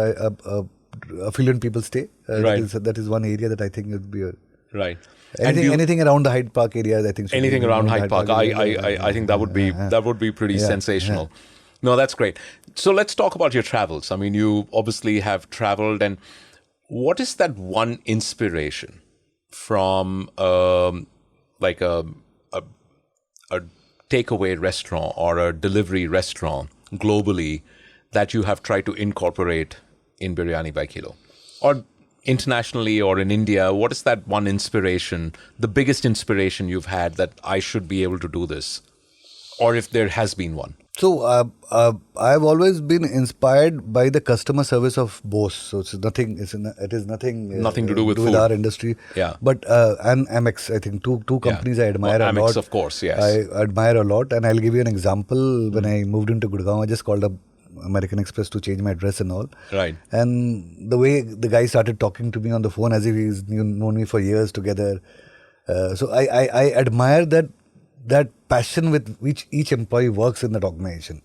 Affluent people stay. Right. That is one area that I think would be. Right. And Anything around the Hyde Park area, I think. should anything be around Hyde Park. area. I think that would be pretty sensational. No, that's great. So let's talk about your travels. I mean, you obviously have traveled, and what is that one inspiration from like a takeaway restaurant or a delivery restaurant globally that you have tried to incorporate in Biryani by Kilo? Or internationally or in India, what is that one inspiration, the biggest inspiration you've had that I should be able to do this? Or if there has been one? So I've always been inspired by the customer service of Bose. So it is nothing Nothing to do with food. our industry. Yeah. But and Amex, I think two companies I admire Well, a Amex, lot. of course, yes. I admire a lot, and I'll give you an example. When I moved into Gurgaon, I just called up American Express to change my address and all. Right. And the way the guy started talking to me on the phone as if he's known me for years together. So I admire that passion with which each employee works in that organization.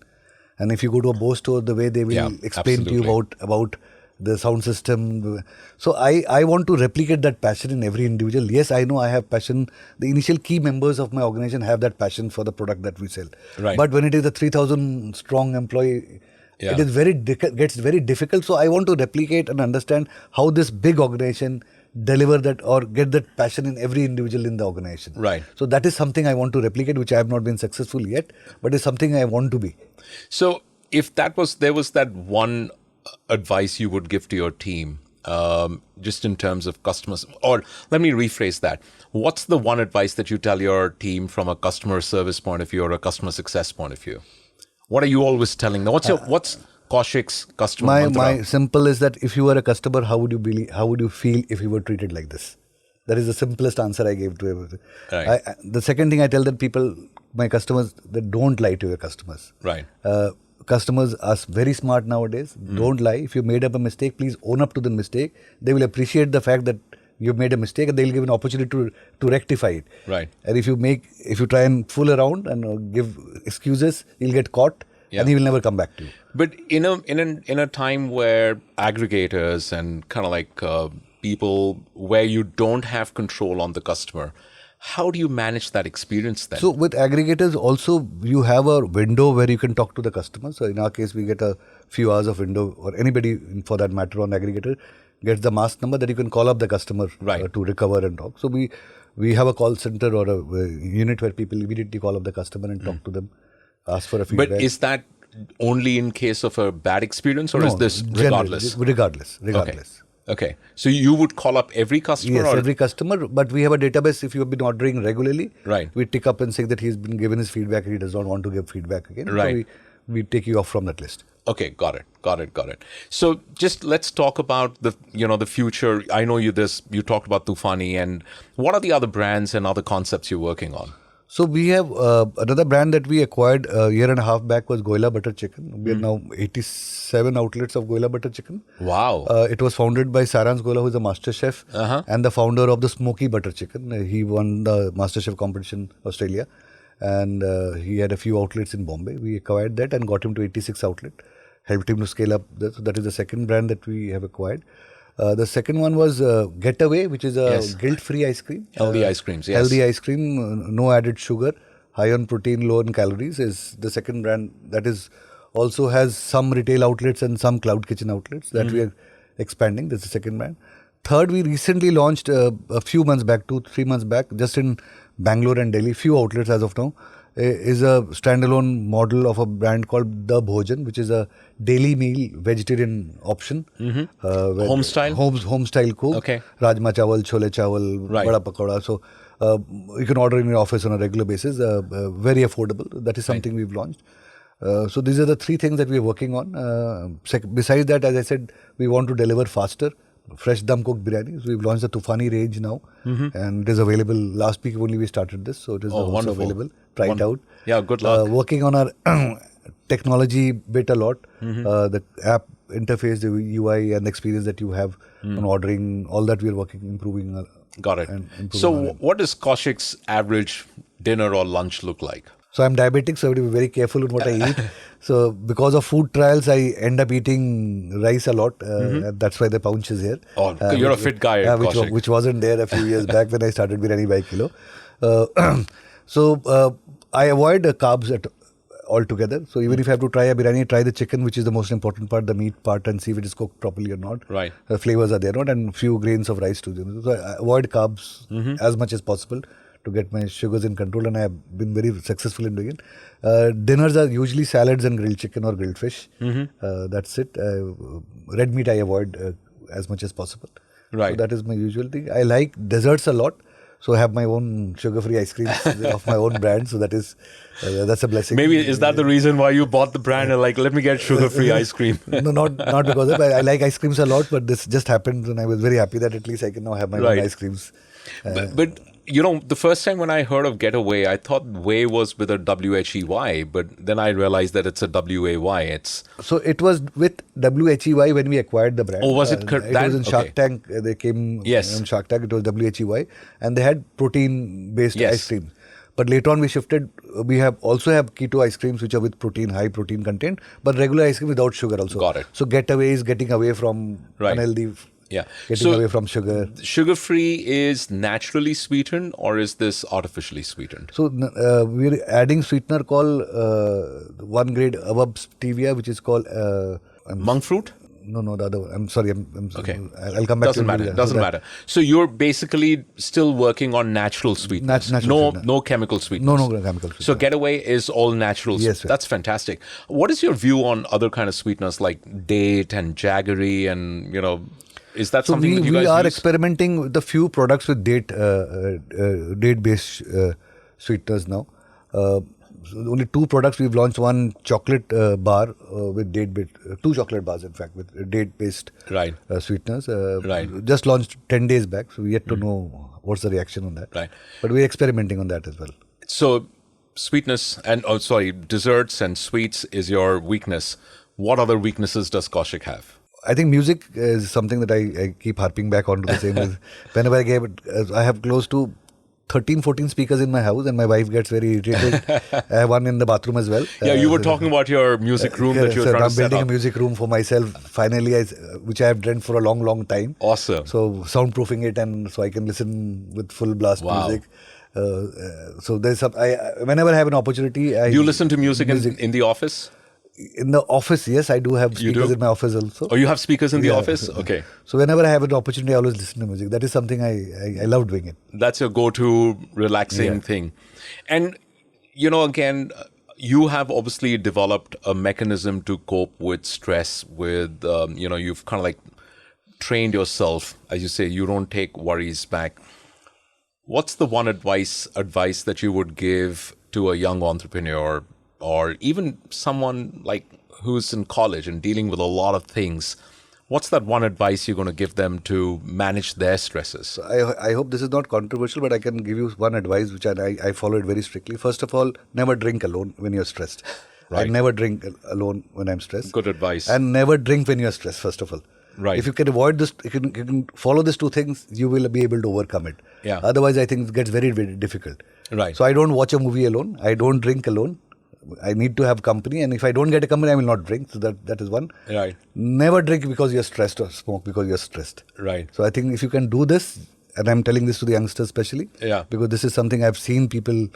And if you go to a Bose store, the way they will explain to you about the sound system. So I want to replicate that passion in every individual. Yes, I know I have passion. The initial key members of my organization have that passion for the product that we sell. Right. But when it is a 3,000 strong employee, it is gets very difficult. So I want to replicate and understand how this big organization deliver that or get that passion in every individual in the organization. Right. So that is something I want to replicate, which I have not been successful yet, but it's something I want to be. So if there was that one advice you would give to your team, just in terms of customers, or let me rephrase that. What's the one advice that you tell your team from a customer service point of view or a customer success point of view? What are you always telling them? What's Kausik's customer mantra? My simple is that if you were a customer, how would you feel if you were treated like this? That is the simplest answer I gave to everything. Right. The second thing I tell that people, my customers, that don't lie to your customers. Right. Customers are very smart nowadays. Don't lie. If you made up a mistake, please own up to the mistake. They will appreciate the fact that you made a mistake, and they'll give an opportunity to rectify it. Right. And if you try and fool around and give excuses, you'll get caught, and he will never come back to you. But in a time where aggregators and kind of like people where you don't have control on the customer, how do you manage that experience then? So with aggregators also, you have a window where you can talk to the customer. So in our case, we get a few hours of window, or anybody for that matter on aggregator gets the mask number that you can call up the customer to recover and talk. So we have a call center or a unit where people immediately call up the customer and talk to them, ask for a feedback. But is that only in case of a bad experience, or is this regardless? Regardless. Okay. So you would call up every customer? Yes, every customer. But we have a database. If you have been ordering regularly, right, we tick up and say that he's been given his feedback and he does not want to give feedback again. Right. So we take you off from that list. Okay, got it. So just let's talk about the future. I know you talked about Tufani, and what are the other brands and other concepts you're working on? So we have another brand that we acquired a year and a half back was Goila Butter Chicken. We have now 87 outlets of Goila Butter Chicken. Wow. It was founded by Sarans Goila, who is a master chef and the founder of the Smoky Butter Chicken. He won the master chef competition Australia, and he had a few outlets in Bombay. We acquired that and got him to 86 outlet. Helped him to scale up. So that is the second brand that we have acquired. The second one was Getaway, which is a guilt-free ice cream. Healthy ice creams, yes. Healthy ice cream, no added sugar, high on protein, low on calories, is the second brand that is also has some retail outlets and some cloud kitchen outlets that we are expanding. That's the second brand. Third, we recently launched a few months back, 2-3 months back, just in Bangalore and Delhi, few outlets as of now, is a standalone model of a brand called The Bhojan, which is a daily meal vegetarian option. Home style? Home style cook. Okay. Rajma chawal, chole chawal, vada pakoda. So you can order in your office on a regular basis. Very affordable. That is something we've launched. So these are the three things that we're working on. Besides that, as I said, we want to deliver faster. Fresh dum cooked biryani. So we've launched the Tufani range now, and it is available. Last week only we started this, so it is also available. Try it out. Yeah, good luck. Working on our technology bit a lot. The app interface, the UI, and the experience that you have on ordering, all that we are working, improving. Got it. So, what does Kausik's average dinner or lunch look like? So I'm diabetic, so I have to be very careful in what I eat. So because of food trials, I end up eating rice a lot. That's why the paunch is here. Oh, you're a fit guy, which wasn't there a few years back when I started Biryani By Kilo. So I avoid carbs altogether. So even if I have to try a biryani, try the chicken, which is the most important part, the meat part, and see if it is cooked properly or not. Right. The flavors are there or not, and few grains of rice too. So I avoid carbs as much as possible to get my sugars in control, and I have been very successful in doing it. Dinners are usually salads and grilled chicken or grilled fish. That's it. Red meat I avoid as much as possible. Right. So that is my usual thing. I like desserts a lot. So I have my own sugar-free ice creams of my own brand. So that's a blessing. Maybe is that the reason why you bought the brand and like, let me get sugar-free ice cream? No, not because of it. I like ice creams a lot, but this just happened, and I was very happy that at least I can now have my own ice creams. But the first time when I heard of Getaway, I thought Way was with a W-H-E-Y, but then I realized that it's a W-A-Y. So it was with W-H-E-Y when we acquired the brand. Oh, was it? It was in Shark Tank. They came Yes. on Shark Tank. It was W-H-E-Y, and they had protein-based Yes. ice cream. But later on, we shifted. We also have keto ice creams, which are with high protein content, but regular ice cream without sugar also. Got it. So Getaway is getting away from unhealthy. Yeah. Getting away from sugar. Sugar-free is naturally sweetened or is this artificially sweetened? So we're adding sweetener called 1 grade above stevia, which is called Monk fruit? No, the other one. I'm sorry. Okay. I'll come back Doesn't to matter. Doesn't matter. So you're basically still working on natural sweetness. No chemical sweetness. No chemical sweetness. So Getaway is all natural. Yes, sir. That's fantastic. What is your view on other kind of sweeteners like date and jaggery and, is that something that you guys we are use? experimenting with a few products with date-based sweeteners now. So only 2 products we've launched. One chocolate bar with date-based, 2 chocolate bars in fact with date-based sweeteners. Just launched 10 days back, so we yet to know what's the reaction on that. Right. But we're experimenting on that as well. So sweetness and desserts and sweets is your weakness. What other weaknesses does Kosik have? I think music is something that I keep harping back onto the same. Whenever I have close to 13, 14 speakers in my house, and my wife gets very irritated. I have one in the bathroom as well. Yeah, you were talking about your music room that you were trying to set up. I'm building a music room for myself, finally, which I have dreamt for a long, long time. Awesome. So soundproofing it, and so I can listen with full blast music. So there's whenever I have an opportunity, Do you listen to music in the office? In the office, yes, I do have speakers in my office also. Oh, you have speakers in the office? Okay. So whenever I have an opportunity, I always listen to music. That is something I love doing it. That's your go-to relaxing thing. And, again, you have obviously developed a mechanism to cope with stress with, you've kind of like trained yourself. As you say, you don't take worries back. What's the one advice that you would give to a young entrepreneur or even someone like who's in college and dealing with a lot of things? What's that one advice you're going to give them to manage their stresses? I hope this is not controversial, but I can give you one advice which I follow it very strictly. First of all, never drink alone when you're stressed. Right. I never drink alone when I'm stressed. Good advice. And never drink when you're stressed, first of all. Right. If you can avoid this, you can follow these 2 things, you will be able to overcome it. Yeah. Otherwise, I think it gets very, very difficult. Right. So I don't watch a movie alone. I don't drink alone. I need to have company, and if I don't get a company, I will not drink. So that is one. Right. Never drink because you're stressed or smoke because you're stressed. Right. So I think if you can do this, and I'm telling this to the youngsters especially, because this is something I've seen people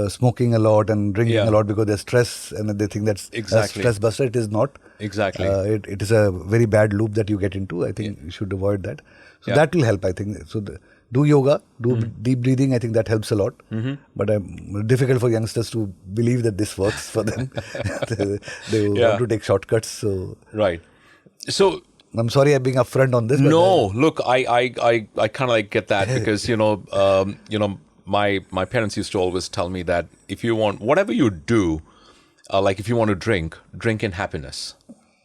smoking a lot and drinking a lot because they're stressed and they think that's a stress buster. It is not. Exactly. It is a very bad loop that you get into. I think you should avoid that. So that will help, I think. So do yoga, do deep breathing. I think that helps a lot. But difficult for youngsters to believe that this works for them. they want to take shortcuts. So right. So I'm sorry I'm being upfront on this. No, look, I kind of like get that because my parents used to always tell me that if you want whatever you do, like if you want to drink in happiness.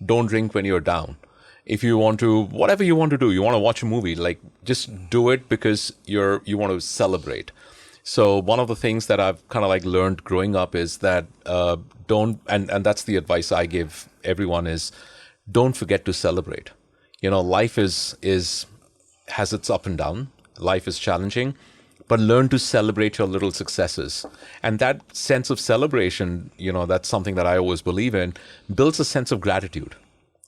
Don't drink when you're down. If you want to, whatever you want to do, you want to watch a movie, like just do it because you want to celebrate. So one of the things that I've kind of like learned growing up is that don't, and that's the advice I give everyone is don't forget to celebrate. Life has its up and down. Life is challenging, but learn to celebrate your little successes. And that sense of celebration, that's something that I always believe in, builds a sense of gratitude.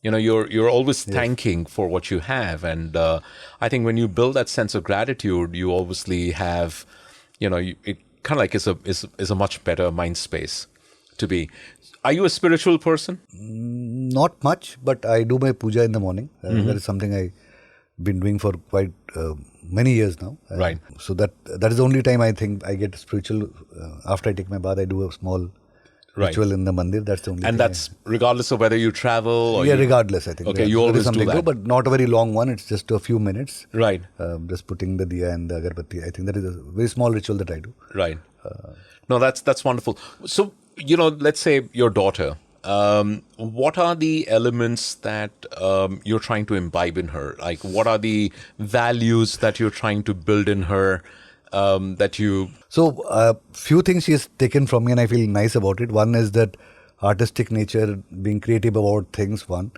You're always thanking for what you have. And I think when you build that sense of gratitude, you obviously have, it kind of like is a much better mind space to be. Are you a spiritual person? Not much, but I do my puja in the morning. That is something I've been doing for quite many years now. Right. So that is the only time I think I get spiritual. After I take my bath, I do a small Right. ritual in the mandir. That's the only And thing. that's regardless of whether you travel or Yeah, you, regardless, I think. Okay, Yeah, you there is always do something that. but not a very long one. It's just a few minutes. Right. Just putting the diya and the agarbatti. I think that is a very small ritual that I do. Right. No, that's wonderful. So, let's say your daughter. What are the elements that you're trying to imbibe in her? Like, what are the values that you're trying to build in her that you... So, few things she has taken from me, and I feel nice about it. One is that artistic nature, being creative about things. One,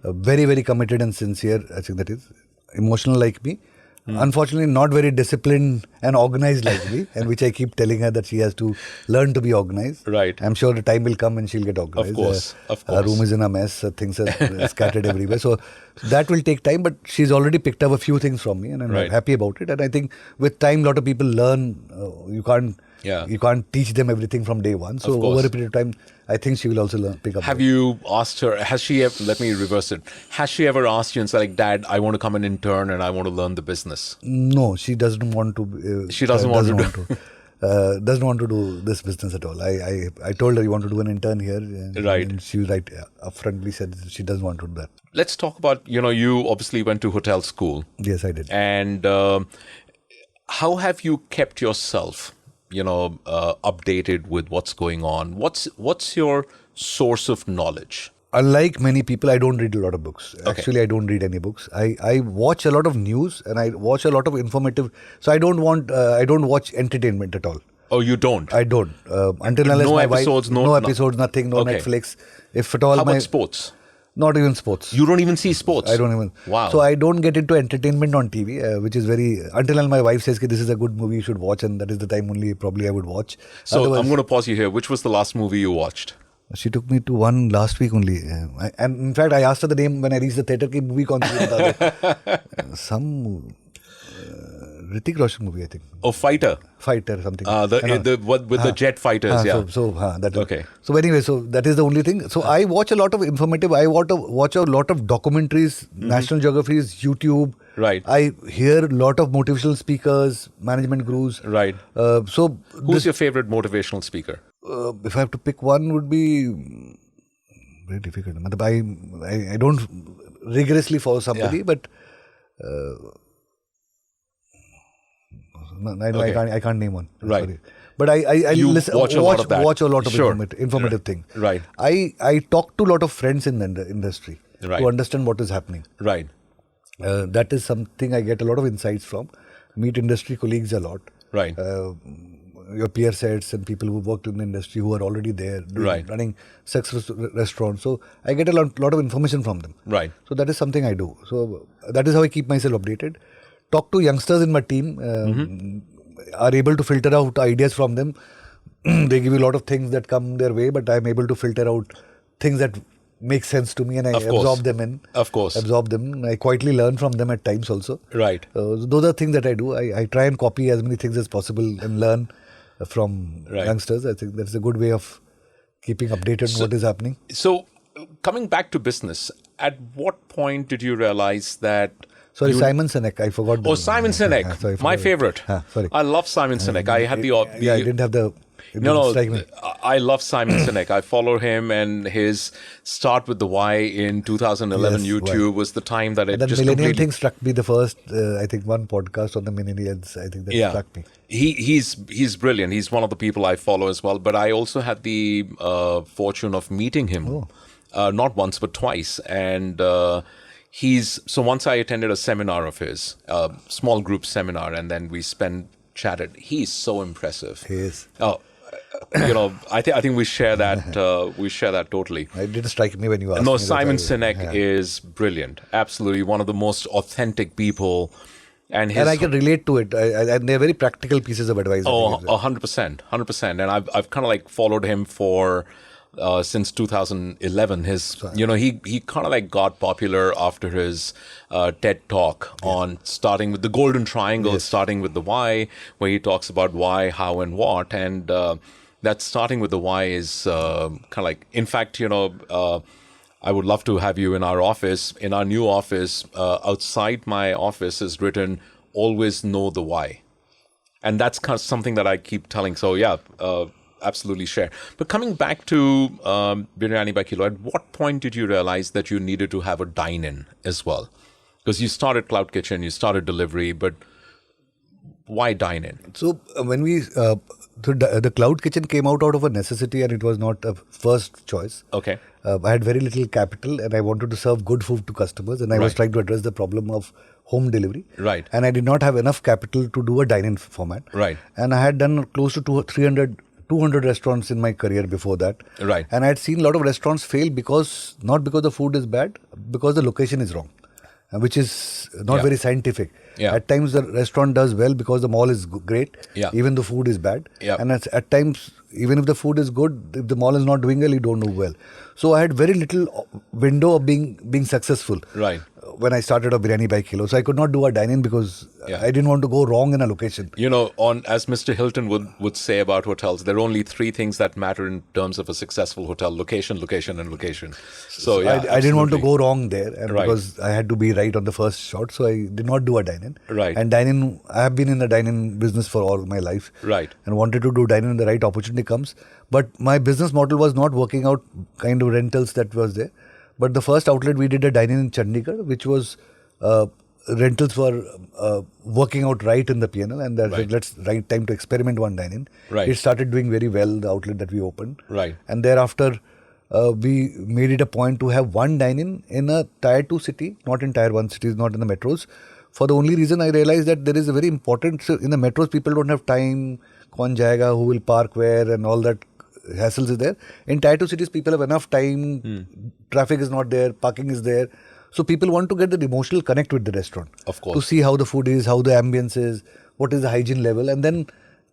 very very committed and sincere. I think that is emotional like me. Unfortunately, not very disciplined and organized like me, and which I keep telling her that she has to learn to be organized. Right. I'm sure the time will come when she'll get organized. Of course. Her room is in a mess. Things are scattered everywhere. So that will take time, but she's already picked up a few things from me, and I'm Right. happy about it. And I think with time, a lot of people learn. You can't. Yeah. You can't teach them everything from day one. So Of course. over a period of time, I think she will also pick up. Have you asked her, has she ever, let me reverse it, has she ever asked you and said, like, Dad, I want to come and intern and I want to learn the business? No, she doesn't want to. She doesn't want to doesn't want to do this business at all. I told her you want to do an intern here, Right. And she right upfrontly said she doesn't want to do that. Let's talk about, you obviously went to hotel school. Yes, I did. And how have you kept yourself, updated with what's going on? What's your source of knowledge? Unlike many people, I don't read a lot of books. Actually, I don't read any books. I watch a lot of news and I watch a lot of informative. So I don't watch entertainment at all. Oh, you don't? I don't. Until unless No my episodes, wife, no- episodes, nothing, no Okay. Netflix. If at all, How my about sports? not even sports. You don't even see sports? I don't even. Wow. So I don't get into entertainment on TV, which is very until my wife says, "This is a good movie, you should watch," and that is the time only probably I would watch. So Otherwise, I'm going to pause you here. Which was the last movie you watched? she took me to one last week only, and in fact, I asked her the name when I reached the theatre. Ki movie kaun si hai? Some Hrithik Roshan movie, I think. Oh, Fighter. Fighter something. With the jet fighters, yeah. That Okay. So anyway, so that is the only thing. So I watch a lot of informative. I watch a lot of documentaries, National Geographies, YouTube. Right. I hear a lot of motivational speakers, management gurus. Right. So Who's your favorite motivational speaker? if I have to pick one, would be very difficult. I don't rigorously follow somebody, Yeah. but I can't name one. Right. Sorry. But I You listen, watch a lot of that. watch a lot of Sure. informative thing. Right. I talk to a lot of friends in the industry Right. to understand what is happening. Right. That is something I get a lot of insights from. Meet industry colleagues a lot. Right. Your peer sets and people who worked in the industry who are already there Right. running successful restaurants. So I get a lot of information from them. Right. So that is something I do. So that is how I keep myself updated. Talk to youngsters in my team. Are able to filter out ideas from them. They give you a lot of things that come their way, but I'm able to filter out things that make sense to me, and I Of course. absorb them in. Of course. Absorb them. I quietly learn from them at times also. Right. Those are things that I do. I try and copy as many things as possible and learn from Right. youngsters. I think that's a good way of keeping updated on what is happening. So, coming back to business, at what point did you realize that... Sorry, Simon Sinek. I forgot. Oh, Simon Sinek, Sorry, my forgot. favorite. Sorry. I love Simon Sinek. I had the... Yeah, I didn't have the... it didn't No, strike me. I love Simon Sinek. I follow him, and his start with the why in 2011 Yes, YouTube why. was the time that it That just millennial completely... thing struck me the first, I think, one podcast on the millennials. I think that struck me. He's brilliant. He's one of the people I follow as well. But I also had the fortune of meeting him, not once but twice. And so once I attended a seminar of his, small group seminar, and then we chatted. He's so impressive. He is. Oh, I think we share that. We share that totally. It didn't strike me when you asked No, me. Simon That's why- Sinek is brilliant. Absolutely one of the most authentic people. And I can relate to it. And they're very practical pieces of advice. Oh, 100%. And I've kind of like followed him for since 2011. He kind of like got popular after his TED talk on starting with the golden triangle, starting with the why, where he talks about why, how, and what. And that starting with the why is kind of like, in fact, I would love to have you in our office, in our new office. Outside my office is written, always know the why. And that's kind of something that I keep telling. So, yeah, absolutely share. But coming back to Biryani by Kilo, at what point did you realize that you needed to have a dine-in as well? Because you started Cloud Kitchen, you started delivery, but why dine-in? So when the Cloud Kitchen came out of a necessity, and it was not a first choice. Okay. I had very little capital, and I wanted to serve good food to customers, and I was trying to address the problem of home delivery. Right. And I did not have enough capital to do a dine-in format. Right. And I had done close to 200 restaurants in my career before that. Right. And I had seen a lot of restaurants fail not because the food is bad, because the location is wrong, which is not very scientific. Yeah. At times the restaurant does well because the mall is great, even the food is bad. Yeah. And at times, even if the food is good, if the mall is not doing well, you don't do well. So I had very little window of being successful. Right. When I started a Biryani by Kilo. So I could not do a dine-in because I didn't want to go wrong in a location. You know, as Mr. Hilton would say about hotels, there are only three things that matter in terms of a successful hotel: location, location, and location. So yeah, I didn't want to go wrong there, and because I had to be right on the first shot, so I did not do a dine-in. Right. And dine-in, I have been in the dine-in business for all my life. Right. And wanted to do dine-in when the right opportunity comes. But my business model was not working out, kind of rentals that was there. But the first outlet we did a dine-in in Chandigarh, which was rentals were working out right in the P&L, and that's right time to experiment one dine-in. Right. It started doing very well, the outlet that we opened. Right. And thereafter, we made it a point to have one dine-in in a tier 2 city, not in tier 1 cities, not in the metros. For the only reason I realized that there is a very important, so in the metros people don't have time, kaun jayega, who will park where, and all that hassles is there. In tier 2 cities people have enough time, traffic is not there, parking is there. So people want to get the emotional connect with the restaurant. Of course. To see how the food is, how the ambience is, what is the hygiene level, and then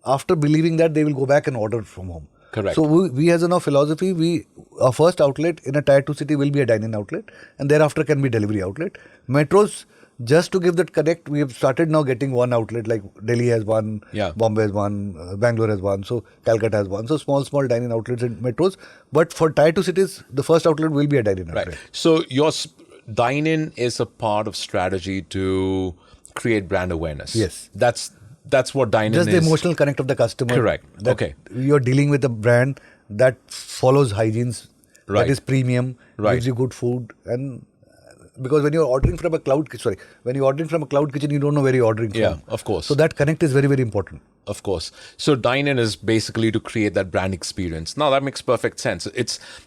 after believing that, they will go back and order from home. Correct. So we as in our philosophy, our first outlet in a tier 2 city will be a dine-in outlet, and thereafter can be delivery outlet. Metros, just to give that connect, we have started now getting one outlet, like Delhi has one, Bombay has one, Bangalore has one, so Calcutta has one. So small dine-in outlets in metros. But for tier 2 cities, the first outlet will be a dine-in outlet. Right. So your dine-in is a part of strategy to create brand awareness. Yes. That's what dine-in is. Just the emotional connect of the customer. Correct. Okay. You're dealing with a brand that follows hygienes, that is premium, gives you good food, and because when you're ordering from a cloud kitchen, you don't know where you're ordering from. Yeah, of course. So that connect is very, very important. Of course. So dine-in is basically to create that brand experience. Now that makes perfect sense.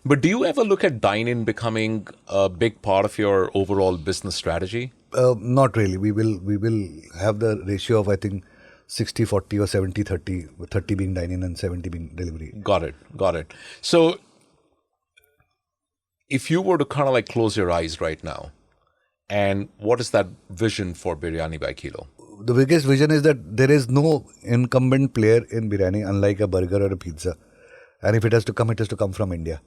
But do you ever look at dine-in becoming a big part of your overall business strategy? Not really. We will have the ratio of, I think, 60-40 or 70-30, with 30 being dine-in and 70 being delivery. Got it. So if you were to kind of like close your eyes right now, and what is that vision for Biryani by Kilo? The biggest vision is that there is no incumbent player in biryani, unlike a burger or a pizza. And if it has to come from India.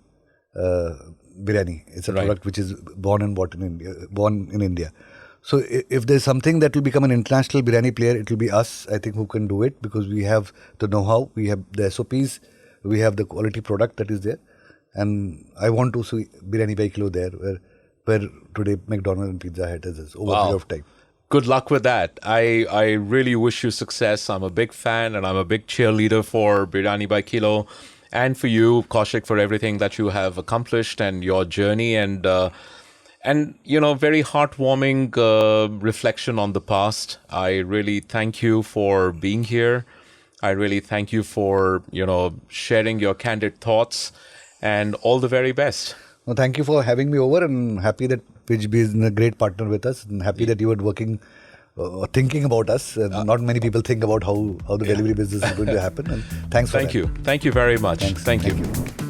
Biryani, it's a product which is born in India. So if there's something that will become an international biryani player, it will be us, I think, who can do it, because we have the know-how, we have the SOPs, we have the quality product that is there. And I want to see Biryani by Kilo there, where today McDonald's and Pizza Hut is over a period of time. Good luck with that. I really wish you success. I'm a big fan and I'm a big cheerleader for Biryani by Kilo, and for you, Kosik, for everything that you have accomplished and your journey, and very heartwarming reflection on the past. I really thank you for being here. I really thank you for sharing your candid thoughts, and all the very best. Well, thank you for having me over, and happy that Pidge is a great partner with us, and happy that you were working, thinking about us. Not many people think about how the delivery business is going to happen. And thanks for that. Thank you. Thank you very much. Thanks. Thank you.